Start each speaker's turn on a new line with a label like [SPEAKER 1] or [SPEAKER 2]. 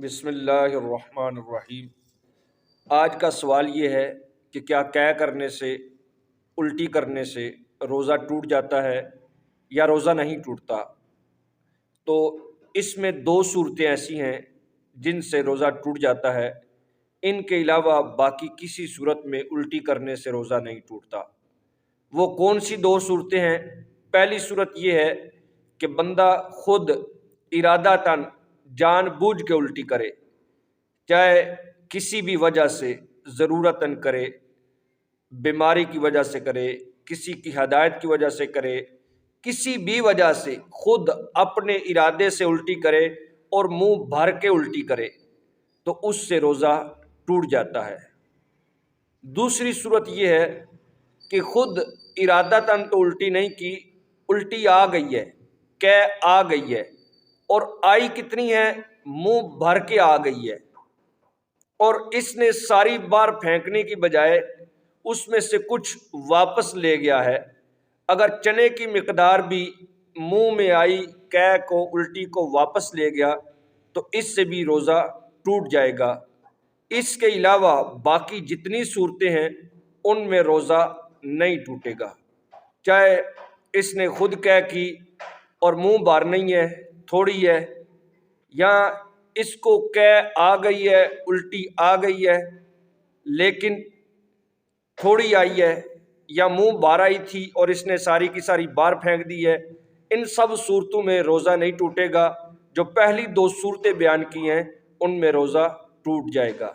[SPEAKER 1] بسم اللہ الرحمن الرحیم۔ آج کا سوال یہ ہے کہ کیا قے کرنے سے، الٹی کرنے سے روزہ ٹوٹ جاتا ہے یا روزہ نہیں ٹوٹتا؟ تو اس میں دو صورتیں ایسی ہیں جن سے روزہ ٹوٹ جاتا ہے، ان کے علاوہ باقی کسی صورت میں الٹی کرنے سے روزہ نہیں ٹوٹتا۔ وہ کون سی دو صورتیں ہیں؟ پہلی صورت یہ ہے کہ بندہ خود ارادتاً جان بوجھ کے الٹی کرے، چاہے کسی بھی وجہ سے، ضرورتاً کرے، بیماری کی وجہ سے کرے، کسی کی ہدایت کی وجہ سے کرے، کسی بھی وجہ سے خود اپنے ارادے سے الٹی کرے اور منہ بھر کے الٹی کرے تو اس سے روزہ ٹوٹ جاتا ہے۔ دوسری صورت یہ ہے کہ خود ارادتاً تو الٹی نہیں کی، الٹی آ گئی ہے، قے آ گئی ہے، اور آئی کتنی ہے؟ منہ بھر کے آ گئی ہے، اور اس نے ساری بار پھینکنے کی بجائے اس میں سے کچھ واپس لے گیا ہے۔ اگر چنے کی مقدار بھی منہ میں آئی، قے کو، الٹی کو واپس لے گیا تو اس سے بھی روزہ ٹوٹ جائے گا۔ اس کے علاوہ باقی جتنی صورتیں ہیں ان میں روزہ نہیں ٹوٹے گا، چاہے اس نے خود قے کی اور منہ بھر نہیں ہے، تھوڑی ہے، یا اس کو قے آ گئی ہے، الٹی آ گئی ہے لیکن تھوڑی آئی ہے، یا منہ بھر آئی تھی اور اس نے ساری کی ساری باہر پھینک دی ہے۔ ان سب صورتوں میں روزہ نہیں ٹوٹے گا۔ جو پہلی دو صورتیں بیان کی ہیں ان میں روزہ ٹوٹ جائے گا۔